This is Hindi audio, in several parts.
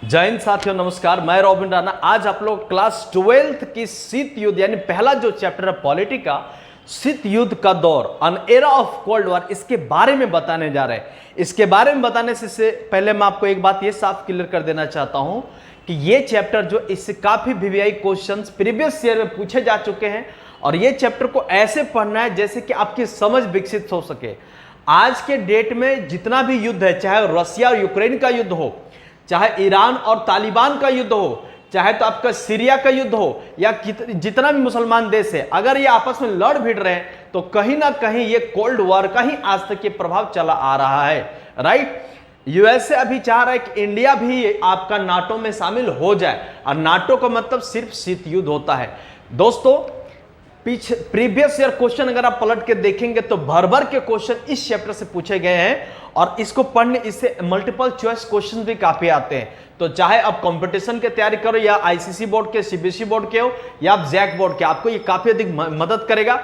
जय हिंद साथियों, नमस्कार। मैं रॉबिन राणा। आज आप लोग क्लास 12th की शीत युद्ध यानी पहला जो चैप्टर है पॉलिटी का, शीत युद्ध का दौर, an era of cold war, इसके बारे में बताने जा रहे हैं। इसके बारे में बताने से पहले मैं आपको एक बात ये साफ क्लियर कर देना चाहता हूं कि ये चैप्टर जो इससे काफी वीवीआई क्वेश्चंस प्रीवियस ईयर में पूछे जा चुके हैं और ये चैप्टर को ऐसे पढ़ना है जैसे कि आपकी समझ विकसित हो सके। आज के डेट में जितना भी युद्ध है, चाहे रशिया और यूक्रेन का युद्ध हो, चाहे ईरान और तालिबान का युद्ध हो, चाहे तो आपका सीरिया का युद्ध हो, या जितना भी मुसलमान देश है, अगर ये आपस में लड़ भिड़ रहे हैं तो कहीं ना कहीं ये कोल्ड वॉर का ही आज तक ये प्रभाव चला आ रहा है। राइट। यूएसए अभी चाह रहा है कि इंडिया भी आपका नाटो में शामिल हो जाए, और नाटो का मतलब सिर्फ शीत युद्ध होता है। दोस्तों, प्रीवियस ईयर क्वेश्चन अगर आप पलट के देखेंगे तो भर भर के क्वेश्चन इस चैप्टर से पूछे गए हैं, और इसको पढ़ने इससे मल्टीपल चॉइस क्वेश्चन भी काफी आते हैं। तो चाहे आप कंपटीशन की तैयारी करो, या आईसीसी बोर्ड के, सीबीएसई बोर्ड के हो, या आप जैक बोर्ड के, आपको ये काफी अधिक मदद करेगा।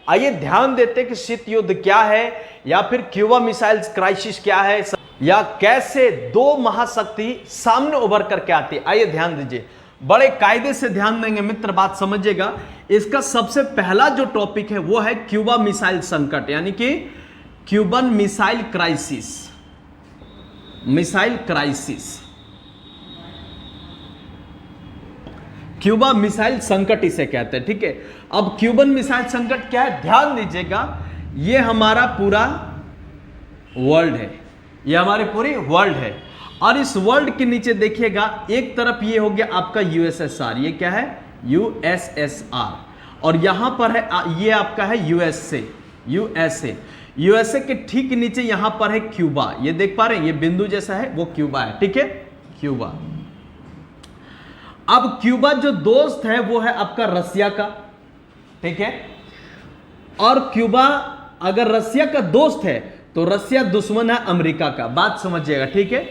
आइए ध्यान देते हैं कि शीत युद्ध क्या है, या फिर क्यूबा मिसाइल क्राइसिस क्या है, या कैसे दो महाशक्ति सामने उभर करके आती है। आइए ध्यान दीजिए, बड़े कायदे से ध्यान देंगे मित्र, बात समझिएगा। इसका सबसे पहला जो टॉपिक है वो है क्यूबा मिसाइल संकट, यानी कि Cuban missile crisis. Missile crisis, Cuba missile संकट इसे कहते हैं। ठीक है, अब क्यूबन मिसाइल संकट क्या है, ध्यान दीजिएगा। ये हमारा पूरा वर्ल्ड है, ये हमारी पूरी वर्ल्ड है, और इस वर्ल्ड के नीचे देखिएगा, एक तरफ ये हो गया आपका यूएसएसआर, ये क्या है, यूएसएसआर, और यहां पर है ये आपका है यूएसए। यूएसए यूएसए के ठीक नीचे यहां पर है क्यूबा, ये देख पा रहे हैं, ये बिंदु जैसा है वो क्यूबा है। ठीक है, क्यूबा। अब क्यूबा जो दोस्त है वो है आपका रसिया का। ठीक है, और क्यूबा अगर रसिया का दोस्त है तो रसिया दुश्मन है अमेरिका का, बात समझिएगा। ठीक है,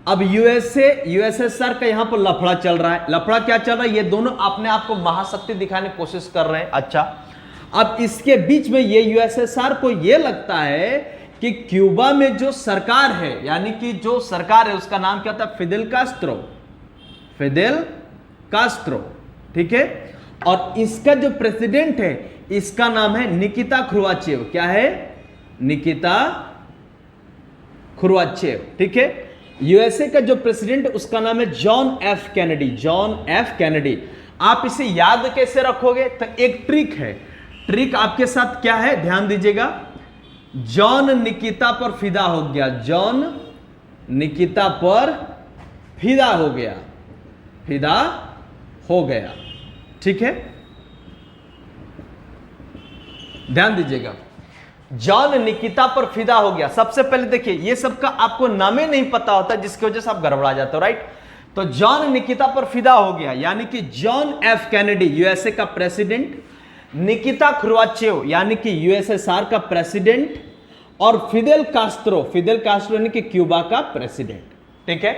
अब यूएसएसआर का यहां पर लफड़ा चल रहा है। लफड़ा क्या चल रहा है, ये दोनों अपने आप को महाशक्ति दिखाने की कोशिश कर रहे हैं। अच्छा, अब इसके बीच में ये यूएसएसआर को ये लगता है कि क्यूबा में जो सरकार है, यानी कि जो सरकार है उसका नाम क्या होता है, फिदेल कास्ट्रो। फिदेल कास्ट्रो। ठीक है, और इसका जो प्रेसिडेंट है इसका नाम है निकिता ख्रुश्चेव। क्या है, निकिता ख्रुश्चेव। ठीक है, यूएसए का जो प्रेसिडेंट उसका नाम है John F Kennedy. John F Kennedy. आप इसे याद कैसे रखोगे, तो एक ट्रिक है। ट्रिक आपके साथ क्या है, ध्यान दीजिएगा। जॉन निकिता पर फिदा हो गया, जॉन निकिता पर फिदा हो गया, फिदा हो गया। ठीक है, ध्यान दीजिएगा, जॉन निकिता पर फिदा हो गया। सबसे पहले देखिए, ये सबका आपको नाम ही नहीं पता होता, जिसकी वजह से आप गड़बड़ा जाते हो। राइट, तो जॉन निकिता पर फिदा हो गया, यानी कि जॉन एफ कैनेडी यूएसए का प्रेसिडेंट, निकिता ख्रुश्चेव यानी कि यूएसएसआर का प्रेसिडेंट, और फिदेल कास्ट्रो, फिदेल कास्ट्रो यानी कि क्यूबा का प्रेसिडेंट। ठीक है,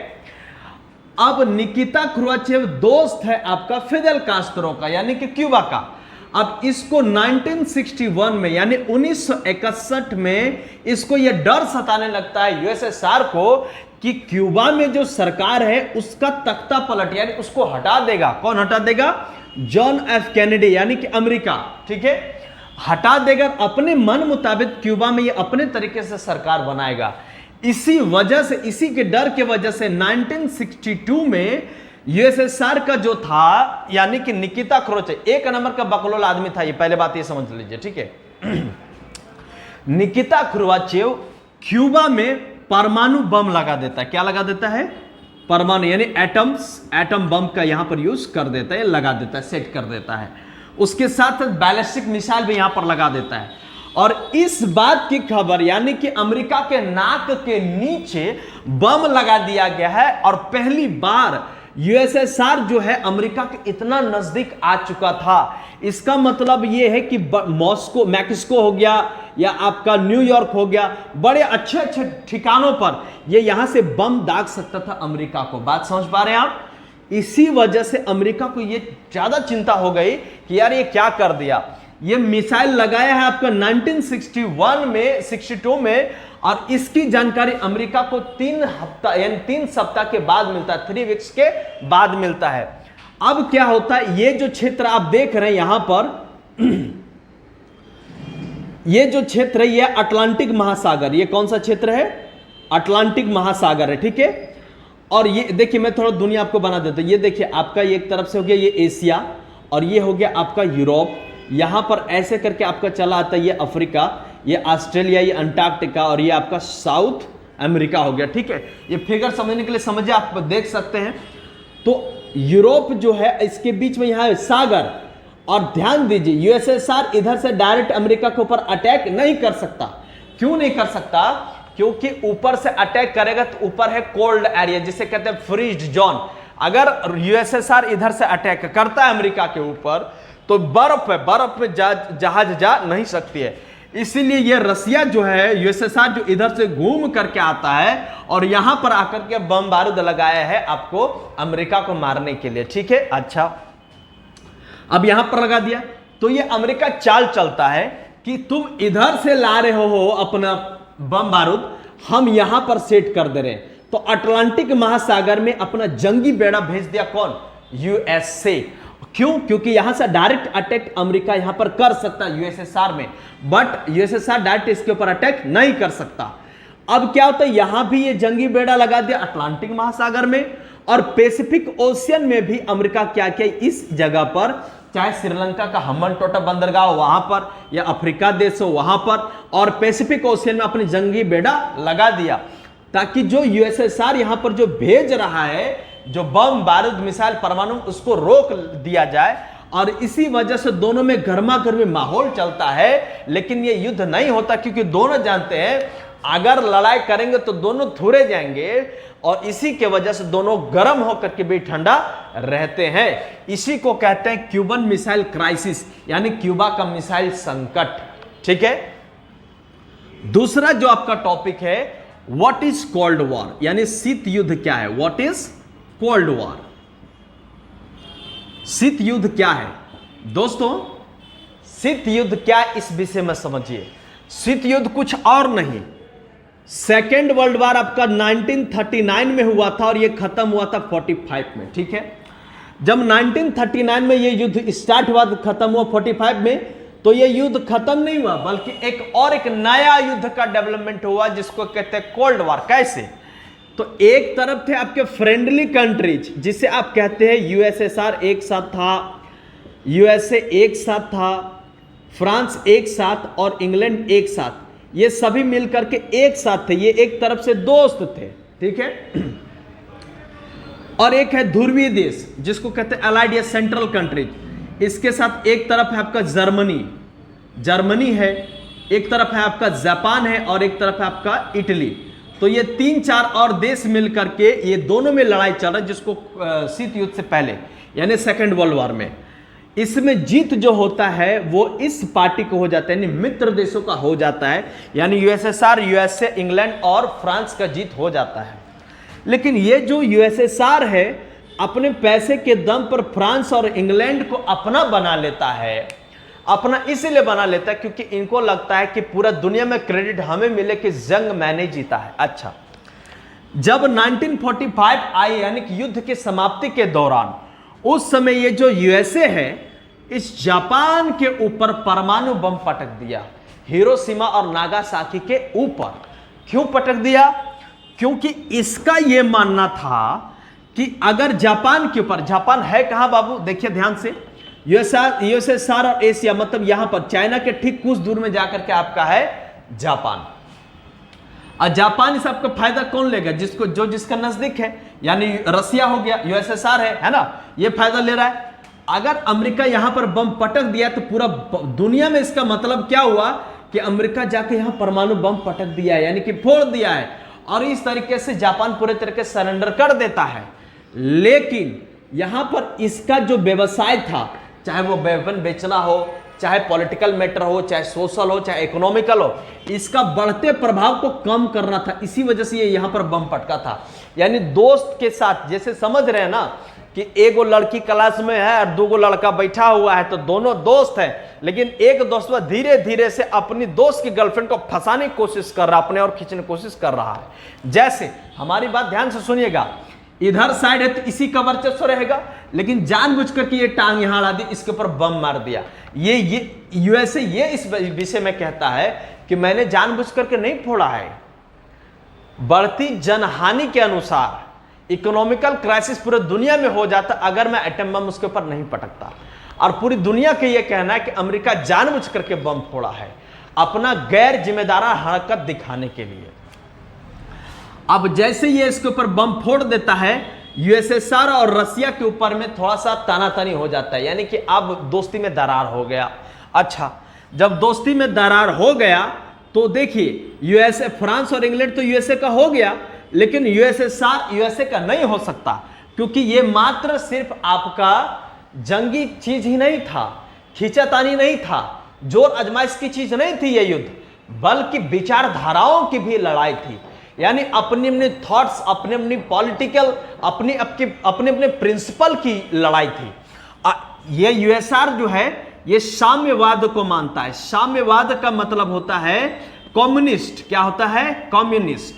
अब निकिता ख्रुश्चेव दोस्त है आपका फिदेल कास्ट्रो का, यानी कि क्यूबा का। अब इसको 1961 में, यानी 1961 में इसको यह डर सताने लगता है यूएसएसआर को कि क्यूबा में जो सरकार है उसका तख्ता पलट, यानी उसको हटा देगा। कौन हटा देगा, जॉन एफ कैनेडी यानी कि अमेरिका। ठीक है, हटा देगा, अपने मन मुताबिक क्यूबा में ये अपने तरीके से सरकार बनाएगा। इसी वजह से, इसी के डर के वजह से 1962 में यूएसएसआर का जो था, यानी कि निकिता ख्रुश्चेव, एक नंबर का बकलोल आदमी था ये, पहले बात ये समझ लीजिए। ठीक है, निकिता ख्रुश्चेव क्यूबा में परमाणु बम लगा देता है। क्या लगा देता है, परमाणु यानी एटम बम का यहां पर यूज कर देता है, लगा देता है, सेट कर देता है। उसके साथ बैलिस्टिक मिसाइल भी यहां पर लगा देता है। और इस बात की खबर, यानी कि अमेरिका के नाक के नीचे बम लगा दिया गया है, और पहली बार यूएसएसआर जो है अमेरिका के इतना नजदीक आ चुका था। इसका मतलब यह है कि मॉस्को, मैक्सिको हो गया, या आपका न्यूयॉर्क हो गया, बड़े अच्छे अच्छे ठिकानों पर ये यहां से बम दाग सकता था अमेरिका को। बात समझ पा रहे हैं आप। इसी वजह से अमेरिका को ये ज्यादा चिंता हो गई कि यार ये क्या कर दिया। ये मिसाइल लगाया है आपका 1961 में, 62 में, और इसकी जानकारी अमेरिका को 3 हफ्ता यानी 3 सप्ताह के बाद मिलता है, 3 वीक्स के बाद मिलता है। अब क्या होता है, ये जो क्षेत्र आप देख रहे हैं यहां पर, ये जो क्षेत्र है ये अटलांटिक महासागर, ये कौन सा क्षेत्र है, अटलांटिक महासागर है, ठीक है। और ये देखिए मैं थोड़ा दुनिया आपको बना देता हूं, ये देखिए आपका ये एक तरफ से हो गया ये एशिया, और ये हो गया आपका यूरोप, यहां पर ऐसे करके आपका चला आता है ये अफ्रीका, ये ऑस्ट्रेलिया, ये अंटार्कटिका, और ये आपका साउथ अमेरिका हो गया, ठीक है। ये फिगर समझने के लिए समझिए, आप देख सकते हैं। तो यूरोप जो है इसके बीच में यहां है सागर, और ध्यान दीजिए यूएसएसआर इधर से डायरेक्ट अमेरिका के ऊपर अटैक नहीं कर सकता। क्यों नहीं कर सकता, क्योंकि ऊपर से अटैक करेगा तो ऊपर है कोल्ड एरिया, जिसे कहते हैं फ्रीज जोन। अगर यूएसएसआर इधर से अटैक करता है अमेरिका के ऊपर तो बर्फ है, बर्फ में जहाज जा नहीं सकती है। इसीलिए ये रसिया जो है, यूएसएसआर जो इधर से घूम करके आता है और यहां पर आकर के बम बारूद लगाया है आपको अमेरिका को मारने के लिए, ठीक है। अच्छा, अब यहां पर लगा दिया तो ये अमेरिका चाल चलता है कि तुम इधर से ला रहे हो अपना बम बारूद, हम यहां पर सेट कर दे रहे हैं। तो अटलांटिक महासागर में अपना जंगी बेड़ा भेज दिया, कौन, यूएसए। क्यों, क्योंकि यहां से डायरेक्ट अटैक अमेरिका यहां पर कर सकता है यूएसएसआर में, बट यूएसएसआर डायरेक्ट इसके ऊपर अटैक नहीं कर सकता। अब क्या होता है, यहां भी ये जंगी बेड़ा लगा दिया अटलांटिक महासागर में, और पैसिफिक ओशियन में भी अमेरिका क्या किया, इस जगह पर, चाहे श्रीलंका का हम्बन टोटा बंदरगाह हो वहां पर, या अफ्रीका देश हो वहां पर, और पैसिफिक ओशियन में अपनी जंगी बेड़ा लगा दिया, ताकि जो यूएसएसआर यहां पर जो भेज रहा है, जो बम बारूद मिसाइल परमाणु, उसको रोक दिया जाए। और इसी वजह से दोनों में गर्मा गर्मी माहौल चलता है, लेकिन ये युद्ध नहीं होता, क्योंकि दोनों जानते हैं अगर लड़ाई करेंगे तो दोनों थुरे जाएंगे, और इसी के वजह से दोनों गर्म होकर के भी ठंडा रहते हैं। इसी को कहते हैं क्यूबन मिसाइल क्राइसिस, यानी क्यूबा का मिसाइल संकट, ठीक है। दूसरा जो आपका टॉपिक है, व्हाट इज कोल्ड वॉर, यानी शीत युद्ध क्या है। व्हाट इज कोल्ड वॉर, शीत युद्ध क्या है। दोस्तों शीत युद्ध क्या, इस विषय में समझिए। शीत युद्ध कुछ और नहीं, सेकेंड वर्ल्ड वॉर आपका 1939 में हुआ था और यह खत्म हुआ था 45 में, ठीक है। जब 1939 में यह युद्ध स्टार्ट हुआ, खत्म हुआ 45 में, तो यह युद्ध खत्म नहीं हुआ, बल्कि एक नया युद्ध का डेवलपमेंट हुआ, जिसको कहते हैं कोल्ड वॉर। कैसे, तो एक तरफ थे आपके फ्रेंडली कंट्रीज, जिसे आप कहते हैं यूएसएसआर एक साथ था, यूएसए एक साथ था, फ्रांस एक साथ, और इंग्लैंड एक साथ, ये सभी मिलकर के एक साथ थे। ये एक तरफ से दोस्त थे, ठीक है। और एक है ध्रुवीय देश, जिसको कहते हैं अलाइड या सेंट्रल कंट्रीज, इसके साथ एक तरफ है आपका जर्मनी है, एक तरफ है आपका जापान है, और एक तरफ है आपका इटली। तो ये 3-4 और देश मिलकर के ये दोनों में लड़ाई चल रहा है, जिसको शीत युद्ध से पहले यानी सेकेंड वर्ल्ड वॉर में। इसमें जीत जो होता है वो इस पार्टी को हो जाता है, यानी मित्र देशों का हो जाता है, यानी यूएसएसआर, यूएसए, इंग्लैंड और फ्रांस का जीत हो जाता है। लेकिन ये जो यूएसएसआर है अपने पैसे के दम पर फ्रांस और इंग्लैंड को अपना बना लेता है। अपना इसलिए बना लेता है क्योंकि इनको लगता है कि पूरा दुनिया में क्रेडिट हमें मिले कि जंग मैंने जीता है। अच्छा, जब 1945 आई, यानी कि युद्ध की समाप्ति के दौरान, उस समय ये जो यूएसए है इस जापान के ऊपर परमाणु बम पटक दिया, हिरोशिमा और नागासाकी के ऊपर। क्यों पटक दिया, क्योंकि इसका यह मानना था कि अगर जापान के ऊपर, जापान है कहां बाबू, देखिए ध्यान से, यूएसएसआर और एशिया, मतलब यहां पर चाइना के ठीक कुछ दूर में जाकर के आपका है जापान। और जापान से आपका फायदा कौन लेगा, जिसका नजदीक है, यानी रसिया हो गया, यूएसएसआर है ना, ये फायदा ले रहा है। अगर अमेरिका यहां पर बम पटक दिया तो पूरा दुनिया में इसका मतलब क्या हुआ कि अमेरिका जाके यहां परमाणु बम पटक दिया है, यानी कि फोड़ दिया है, और इस तरीके से जापान पूरे तरीके से सरेंडर कर देता है। लेकिन यहां पर इसका जो व्यवसाय था, चाहे वो वेपन बेचना हो, चाहे पॉलिटिकल मैटर हो, चाहे सोशल हो, चाहे इकोनॉमिकल हो, इसका बढ़ते प्रभाव को कम करना था। इसी वजह से ये यहां पर बम पटका था। यानी दोस्त के साथ, जैसे समझ रहे हैं ना कि एगो लड़की क्लास में है और दूगो लड़का बैठा हुआ है, तो दोनों दोस्त हैं, लेकिन एक दोस्त धीरे धीरे से अपनी दोस्त की गर्लफ्रेंड को फंसाने की कोशिश कर रहा है, अपने और खींचने की कोशिश कर रहा है। जैसे हमारी बात ध्यान से सुनिएगा, इधर साइड है तो इसी का वर्चस्व रहेगा, लेकिन जानबूझ करके ये टांग यहां ला दी, इसके ऊपर बम मार दिया। ये यूएसए ये इस विषय में कहता है कि मैंने जानबूझ करके नहीं फोड़ा है। बढ़ती जनहानि के अनुसार इकोनॉमिकल क्राइसिस पूरे दुनिया में हो जाता अगर मैं एटम बम उसके ऊपर नहीं पटकता। और पूरी दुनिया का यह कहना है कि अमेरिका जानबूझ करके बम फोड़ा है, अपना गैर जिम्मेदाराना हरकत दिखाने के लिए। अब जैसे ये इसके ऊपर बम फोड़ देता है, यूएसएसआर और रसिया के ऊपर में थोड़ा सा तानातानी हो जाता है, यानी कि अब दोस्ती में दरार हो गया। अच्छा, जब दोस्ती में दरार हो गया तो देखिए यूएसए, फ्रांस और इंग्लैंड तो यूएसए का हो गया, लेकिन यूएसएसआर यूएसए का नहीं हो सकता, क्योंकि ये मात्र सिर्फ आपका जंगी चीज ही नहीं था, खींचातानी नहीं था, जोर आजमाइश की चीज नहीं थी ये युद्ध, बल्कि विचारधाराओं की भी लड़ाई थी। यानी अपने अपने थॉट्स, अपने अपनी पॉलिटिकल, अपने अपने प्रिंसिपल की लड़ाई थी। ये यूएसआर जो है ये साम्यवाद को मानता है। साम्यवाद का मतलब होता है कम्युनिस्ट। क्या होता है? कम्युनिस्ट।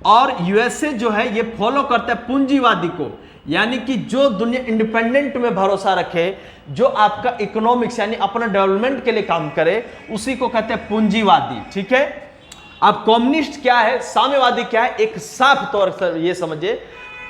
और यूएसए जो है ये फॉलो करता है पूंजीवादी को, यानी कि जो दुनिया इंडिपेंडेंट में भरोसा रखे, जो आपका इकोनॉमिक्स यानी अपना डेवलपमेंट के लिए काम करे, उसी को कहते हैं पूंजीवादी। ठीक है। अब कम्युनिस्ट क्या है, साम्यवादी क्या है, एक साफ तौर से ये समझिए।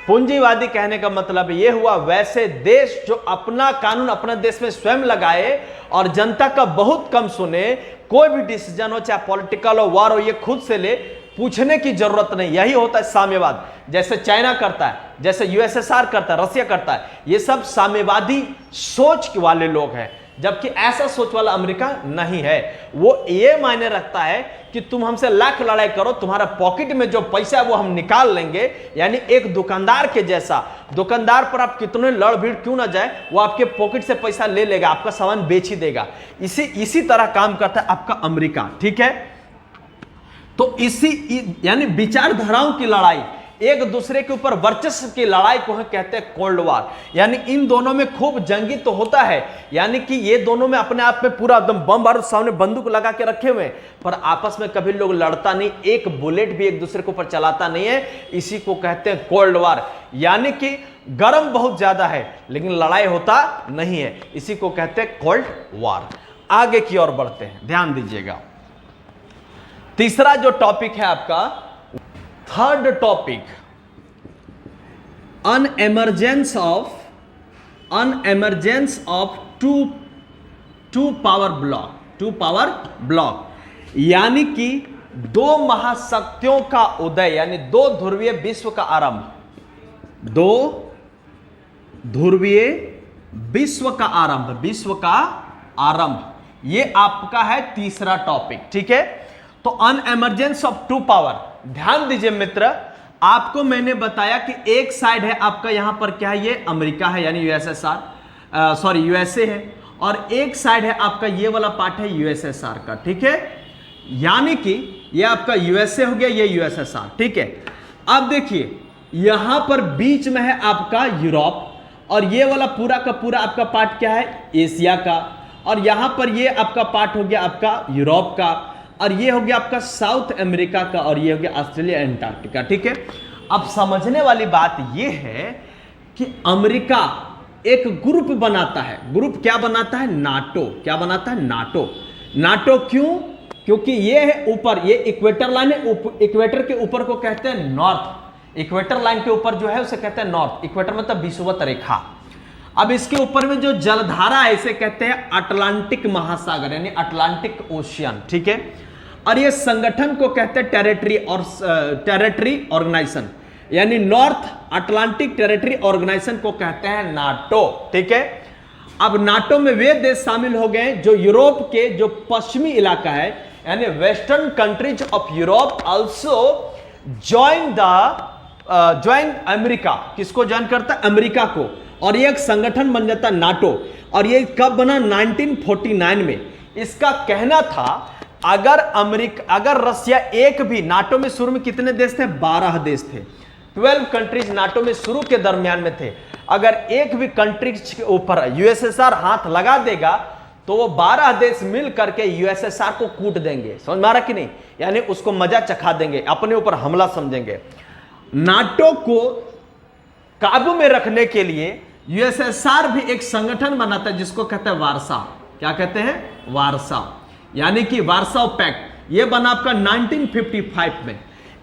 पूंजीवादी कहने का मतलब ये हुआ वैसे देश जो अपना कानून अपने देश में स्वयं लगाए और जनता का बहुत कम सुने, कोई भी डिसीजन हो, चाहे पॉलिटिकल हो, वार हो, ये खुद से ले, पूछने की जरूरत नहीं। यही होता है साम्यवाद। जैसे चाइना करता है, जैसे यूएसएसआर करता है, रसिया करता है, ये सब साम्यवादी सोच वाले लोग हैं। जबकि ऐसा सोच वाला अमेरिका नहीं है। वो ये मायने रखता है कि तुम हमसे लाख लड़ाई करो, तुम्हारा पॉकेट में जो पैसा है वो हम निकाल लेंगे। यानी एक दुकानदार के जैसा, दुकानदार पर आप कितने लड़ भीड़ क्यों ना जाए, वो आपके पॉकेट से पैसा ले लेगा, आपका सामान बेच ही देगा। इसी तरह काम करता है आपका अमेरिका। ठीक है। तो यानी विचारधाराओं की लड़ाई, एक दूसरे के ऊपर वर्चस्व की लड़ाई को कहते हैं कोल्ड वार। यानी इन दोनों में खूब जंगी तो होता है, यानी कि ये दोनों में अपने आप में पूरा एकदम बम बारूद सामने बंदूक लगा के रखे हुए, पर आपस में कभी लोग लड़ता नहीं, एक बुलेट भी एक दूसरे के ऊपर चलाता नहीं है। इसी को कहते हैं कोल्ड वार। यानी कि गर्म बहुत ज्यादा है लेकिन लड़ाई होता नहीं है, इसी को कहते हैं कोल्ड वार। आगे की ओर बढ़ते हैं, ध्यान दीजिएगा। तीसरा जो टॉपिक है आपका, third topic, an emergence of two power block, यानी कि दो महाशक्तियों का उदय, यानी दो ध्रुवीय विश्व का आरंभ। दो ध्रुवीय विश्व का आरंभ, ये आपका है तीसरा टॉपिक। ठीक है। तो अनएमर्जेंस ऑफ टू पावर, ध्यान दीजिए मित्र, आपको मैंने बताया कि एक साइड है आपका, यहां पर क्या है, ये अमेरिका है यानी यूएसए है, और एक साइड है आपका ये वाला पार्ट है यूएसएसआर का। ठीक है। यानी कि ये आपका यूएसए हो गया, ये यूएसएसआर। ठीक है। अब देखिए यहां पर बीच में है आपका यूरोप, और ये वाला पूरा का पूरा आपका पार्ट क्या है, एशिया का, और यहां पर ये आपका पार्ट हो गया आपका यूरोप का, और ये हो गया आपका साउथ अमेरिका का, और ये हो गया ऑस्ट्रेलिया एंटार्क्टिका। ठीक है। अब समझने वाली बात ये है कि अमेरिका एक ग्रुप बनाता है। ग्रुप क्या बनाता है? नाटो। क्या बनाता है? नाटो। नाटो क्यों? क्योंकि ये है ऊपर, ये इक्वेटर लाइन है, इक्वेटर के ऊपर को कहते हैं नॉर्थ। इक्वेटर लाइन के ऊपर जो है उसे कहते हैं नॉर्थ। इक्वेटर मतलब विषुवत रेखा। अब इसके ऊपर में जो जलधारा है इसे कहते हैं अटलांटिक महासागर, यानी अटलांटिक ओशियन। ठीक है। और ये संगठन को कहते हैं टेरिटरी ऑर्गेनाइजेशन, यानी नॉर्थ अटलांटिक टेरिटरी ऑर्गेनाइजेशन को कहते हैं नाटो। ठीक है। अब नाटो में वे देश शामिल हो गए जो यूरोप के जो पश्चिमी इलाका है, यानी western countries of Europe also join America. किसको ज्वाइन करता है? अमेरिका को। और ये एक संगठन बन जाता है नाटो। और ये कब बना? 1949 में। इसका कहना था अगर रसिया एक भी, नाटो में शुरू में कितने देश थे? 12 देश थे। 12 कंट्रीज नाटो में शुरू के दरमियान में थे। अगर एक भी कंट्री के ऊपर यूएसएसआर हाथ लगा देगा तो वो 12 देश मिल करके यूएसएसआर को कूट देंगे। समझ में आ रहा कि नहीं? यानी उसको मजा चखा देंगे, अपने ऊपर हमला समझेंगे। नाटो को काबू में रखने के लिए यूएसएसआर भी एक संगठन बनाता है जिसको कहते हैं वार्साव। क्या कहते हैं? वार्साव, यानी कि वार्साव पैक्ट। यह बना आपका 1955 में।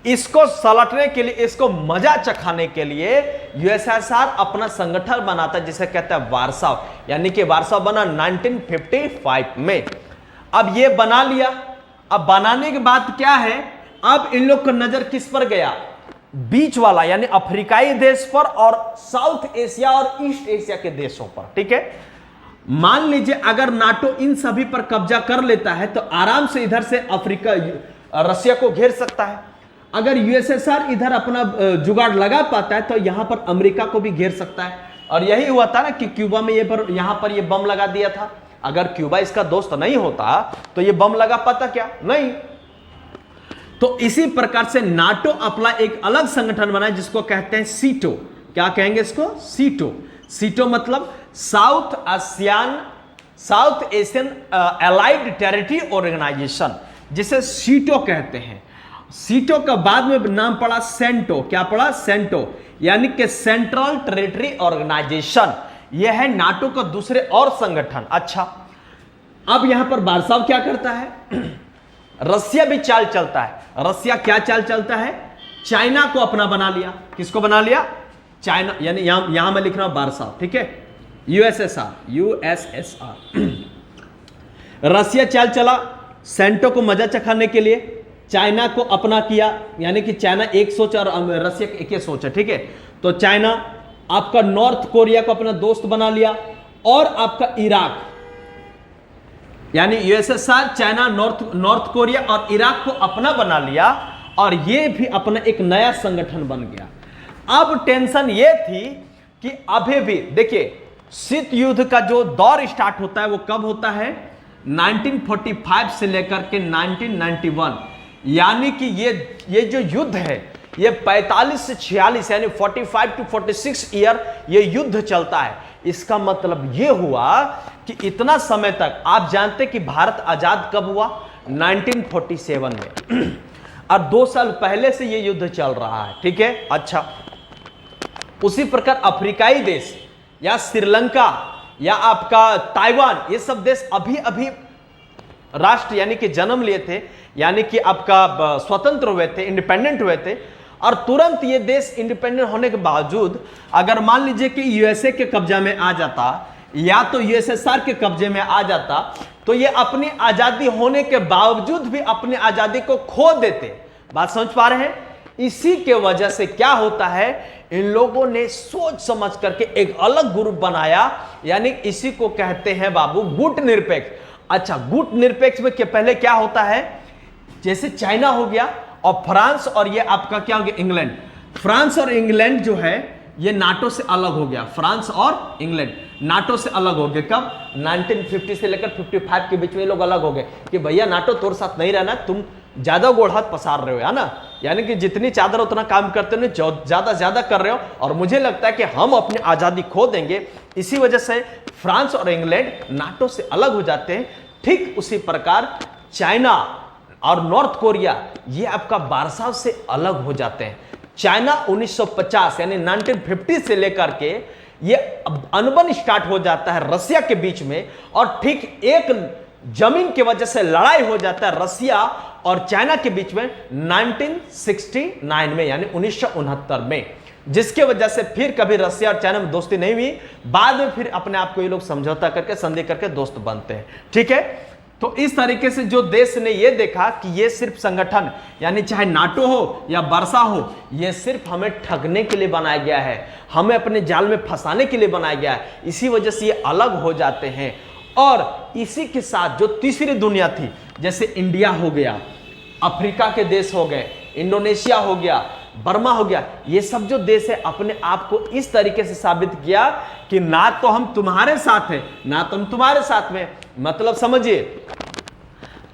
इसको सलटने के लिए, इसको मजा चखाने के लिए यूएसएसआर अपना संगठन बनाता है जिसे कहते हैं वार्साव, यानी कि वार्साव बना 1955 में। अब ये बना लिया। अब बनाने के बाद क्या है, अब इन लोग का नजर किस पर गया? बीच वाला, यानी अफ्रीकाई देश पर और साउथ एशिया और ईस्ट एशिया के देशों पर। ठीक है, मान लीजिए अगर नाटो इन सभी पर कब्जा कर लेता है तो आराम से इधर से अफ्रीका, रसिया को घेर सकता है। अगर यूएसएसआर इधर अपना जुगाड़ लगा पाता है तो यहां पर अमेरिका को भी घेर सकता है। और यही हुआ था ना कि क्यूबा में यहां पर ये बम लगा दिया था। अगर क्यूबा इसका दोस्त नहीं होता तो ये बम लगा पाता क्या? नहीं। तो इसी प्रकार से नाटो अपना एक अलग संगठन बनाया जिसको कहते हैं सीटो। क्या कहेंगे इसको? सीटो। सीटो मतलब South Asian allied territory organisation, जिसे सीटो कहते हैं। सीटो का बाद में नाम पड़ा सेंटो। क्या पड़ा? सेंटो, यानी कि सेंट्रल टेरिटरी ऑर्गेनाइजेशन। यह है नाटो का दूसरे और संगठन। अच्छा, अब यहां पर वार्साव क्या करता है? रसिया भी चाल चलता है। रसिया क्या चाल चलता है? चाइना को अपना बना लिया। किसको बना लिया? चाइना, यानी यहां मैं लिख रहा हूं वार्साव। ठीक है, यूएसएसआर। रसिया चाल चला सेंटो को मजा चखाने के लिए, चाइना को अपना किया, यानी कि चाइना एक सोच और रसिया एक ही सोच है। ठीक है, तो चाइना आपका नॉर्थ कोरिया को अपना दोस्त बना लिया, और आपका इराक, यानी यूएसएसआर, चाइना, नॉर्थ कोरिया और इराक को अपना बना लिया, और यह भी अपना एक नया संगठन बन गया। अब टेंशन यह थी कि अभी भी देखिए, शीत युद्ध का जो दौर स्टार्ट होता है वो कब होता है? 1945 से लेकर के 1991, यानी कि ये जो युद्ध है ये 45 से 46, यानी 45 टू 46 ईयर ये युद्ध चलता है। इसका मतलब ये हुआ कि इतना समय तक, आप जानते कि भारत आजाद कब हुआ? 1947 में। और 2 साल पहले से ये युद्ध चल रहा है। ठीक है, अच्छा, उसी प्रकार अफ्रीकाई देश या श्रीलंका या आपका ताइवान, ये सब देश अभी अभी राष्ट्र यानी कि जन्म लिए थे, यानी कि आपका स्वतंत्र हुए थे, इंडिपेंडेंट हुए थे। और तुरंत ये देश इंडिपेंडेंट होने के बावजूद अगर मान लीजिए कि यूएसए के कब्जा में आ जाता या तो यूएसएसआर के कब्जे में आ जाता, तो ये अपनी आजादी होने के बावजूद भी अपनी आजादी को खो देते। बात समझ पा रहे हैं? इसी के वजह से क्या होता है, इन लोगों ने सोच समझ करके एक अलग ग्रुप बनाया, यानी इसी को कहते हैं बाबू गुट निरपेक्ष। अच्छा, गुट निरपेक्ष में पहले क्या होता है, जैसे चाइना हो गया और फ्रांस और ये आपका क्या हो गया? इंग्लैंड। फ्रांस और इंग्लैंड जो है ये नाटो से अलग हो गया। फ्रांस और इंग्लैंड नाटो से अलग हो गए। कब? 1950 से लेकर 55 के बीच में लोग अलग हो गए कि भैया नाटो तोर साथ नहीं रहना, तुम ज्यादा गोड़ हाथ पसार रहे हो, है ना, यानी कि जितनी चादर उतना काम करते हो, ज्यादा कर रहे हो, और मुझे लगता है कि हम अपनी आजादी खो देंगे। इसी वजह से फ्रांस और इंग्लैंड नाटो से अलग हो जाते हैं। ठीक उसी प्रकार चाइना और नॉर्थ कोरिया ये आपका वार्साव से अलग हो जाते हैं। चाइना 1950 यानी 1950 से लेकर के ये अनबन स्टार्ट हो जाता है रसिया के बीच में, और ठीक एक जमीन की वजह से लड़ाई हो जाता है रसिया और चाइना के बीच में 1969 में, यानी 1969 में, जिसके वजह से फिर कभी रसिया और चाइना में दोस्ती नहीं हुई। बाद में फिर अपने आप को ये लोग समझौता करके, संधि करके दोस्त बनते हैं। ठीक है, तो इस तरीके से जो देश ने ये देखा कि ये सिर्फ संगठन, यानी चाहे नाटो हो या वर्षा हो, ये सिर्फ हमें ठगने के लिए बनाया गया है, हमें अपने जाल में फंसाने के लिए बनाया गया है, इसी वजह से ये अलग हो जाते हैं। और इसी के साथ जो तीसरी दुनिया थी, जैसे इंडिया हो गया, अफ्रीका के देश हो गए, इंडोनेशिया हो गया, बर्मा हो गया, ये सब जो देश है अपने आप को इस तरीके से साबित किया कि ना तो हम तुम्हारे साथ हैं ना तुम तुम्हारे साथ में। मतलब समझिए,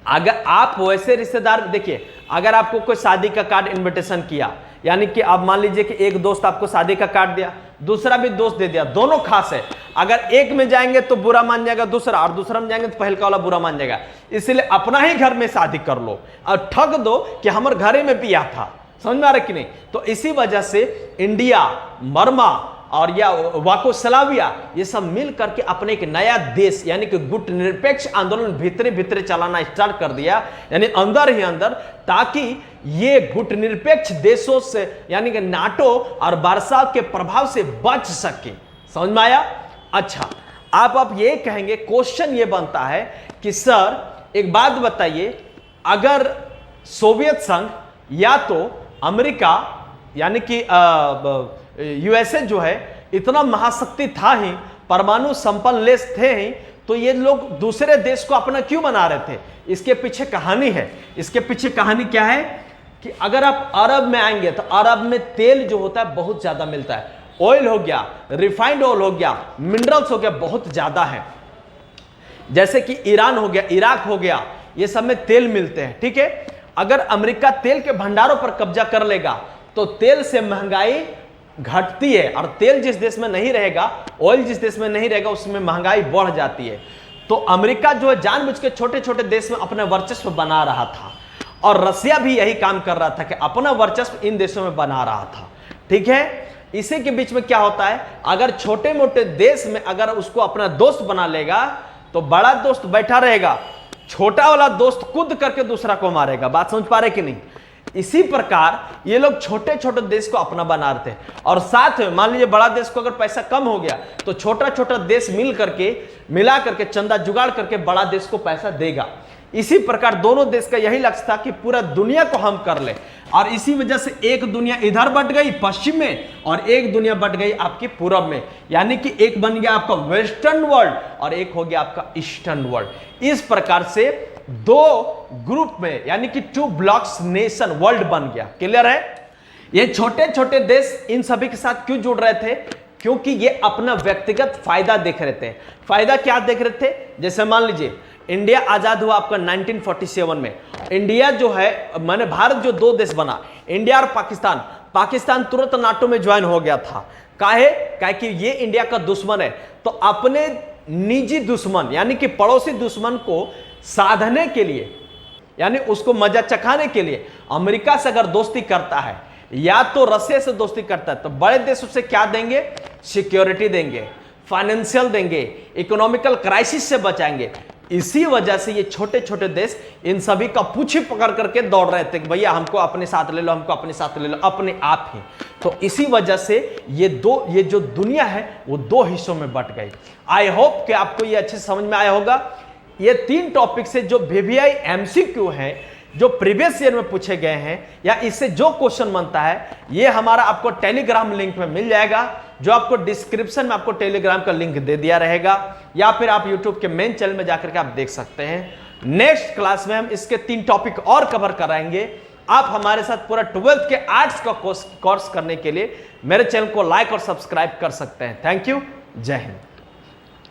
अगर आप वैसे रिश्तेदार, देखिए अगर आपको कोई शादी का कार्ड इनविटेशन किया यानी कि आप मान लीजिए कि एक दोस्त आपको शादी का कार्ड दिया, दूसरा भी दोस्त दे दिया, दोनों खास है, अगर एक में जाएंगे तो बुरा मान जाएगा दूसरा, और दूसरा में जाएंगे तो पहले का वाला बुरा मान जाएगा। इसलिए अपना ही घर में शादी कर लो और ठग दो कि हमारे घरे में भी यह था। समझ में आ रहा कि नहीं? तो इसी वजह से इंडिया, बर्मा और या वाकोस्लाविया ये सब मिल करके अपने एक नया देश यानी कि गुट निरपेक्ष आंदोलन भीतरे भीतरे चलाना स्टार्ट कर दिया, यानी अंदर ही अंदर, ताकि ये गुट निरपेक्ष देशों से यानी कि नाटो और वार्सा के प्रभाव से बच सके। समझ में आया? अच्छा, आप ये कहेंगे, क्वेश्चन ये बनता है कि सर एक बात बताइए, अगर सोवियत संघ या तो अमेरिका यानी कि यूएसए जो है इतना महाशक्ति था ही, परमाणु संपन्न देश थे ही, तो ये लोग दूसरे देश को अपना क्यों बना रहे थे? इसके पीछे कहानी है। इसके पीछे कहानी क्या है कि अगर आप अरब में आएंगे तो अरब में तेल जो होता है बहुत ज्यादा मिलता है, ऑयल हो गया, रिफाइंड ऑयल हो गया, मिनरल्स हो गया, बहुत ज्यादा है। जैसे कि ईरान हो गया, इराक हो गया, ये सब में तेल मिलते हैं। ठीक है, अगर अमेरिका तेल के भंडारों पर कब्जा कर लेगा तो तेल से महंगाई घटती है, और तेल जिस देश में नहीं रहेगा, ऑयल जिस देश में नहीं रहेगा, उसमें महंगाई बढ़ जाती है। तो अमेरिका जो है जानबूझ के छोटे छोटे देश में अपना वर्चस्व बना रहा था, और रसिया भी यही काम कर रहा था कि अपना वर्चस्व इन देशों में बना रहा था। ठीक है, इसी के बीच में क्या होता है, अगर छोटे मोटे देश में अगर उसको अपना दोस्त बना लेगा तो बड़ा दोस्त बैठा रहेगा, छोटा वाला दोस्त कूद करके दूसरा को मारेगा। बात समझ पा रहे कि नहीं? इसी प्रकार ये लोग छोटे छोटे देश को अपना बना रहे थे, और साथ में मान लीजिए बड़ा देश को अगर पैसा कम हो गया तो छोटा छोटा देश मिला करके चंदा जुगाड़ करके बड़ा देश को पैसा देगा। इसी प्रकार दोनों देश का यही लक्ष्य था कि पूरा दुनिया को हम कर ले, और इसी वजह से एक दुनिया इधर बट गई पश्चिम में और एक दुनिया बट गई आपकी पूरब में, यानी कि एक बन गया आपका वेस्टर्न वर्ल्ड और एक हो गया आपका ईस्टर्न वर्ल्ड। इस प्रकार से दो ग्रुप में यानी कि 2 ब्लॉक्स नेशन वर्ल्ड बन गया। क्लियर है? ये छोटे छोटे देश इन सभी के साथ क्यों जुड़ रहे थे? क्योंकि ये अपना व्यक्तिगत फायदा देख रहे थे। फायदा क्या देख रहे थे? जैसे मान लीजिए इंडिया आजाद हुआ आपका 1947 में। इंडिया जो है माने भारत जो 2 देश बना, इंडिया और पाकिस्तान तुरंत नाटो में ज्वाइन हो गया था। काहे कि ये इंडिया का दुश्मन है, तो अपने निजी दुश्मन यानी कि पड़ोसी दुश्मन को साधने के लिए यानी उसको मजा चखाने के लिए अमेरिका से अगर दोस्ती करता है या तो रसिया से दोस्ती करता है, तो बड़े देश उसे क्या देंगे? सिक्योरिटी देंगे, फाइनेंशियल देंगे, इकोनॉमिकल क्राइसिस से बचाएंगे। इसी वजह से ये छोटे छोटे देश इन सभी का पूछी पकड़ करके दौड़ रहे थे कि भैया हमको अपने साथ ले लो, हमको अपने साथ ले लो, अपने आप ही। तो इसी वजह से ये जो दुनिया है वो 2 हिस्सों में बट गई। आई होप कि आपको ये अच्छे समझ में आया होगा। ये 3 टॉपिक से जो VVI MCQ है, जो प्रीवियस ईयर में पूछे गए हैं या इससे जो क्वेश्चन बनता है, ये हमारा आपको टेलीग्राम लिंक में मिल जाएगा, जो आपको डिस्क्रिप्शन में आपको टेलीग्राम का लिंक दे दिया रहेगा, या फिर आप यूट्यूब के मेन चैनल में जाकर के आप देख सकते हैं। नेक्स्ट क्लास में हम इसके 3 टॉपिक और कवर कराएंगे। आप हमारे साथ पूरा 12th के आर्ट्स का कोर्स करने के लिए मेरे चैनल को लाइक और सब्सक्राइब कर सकते हैं। थैंक यू, जय हिंद।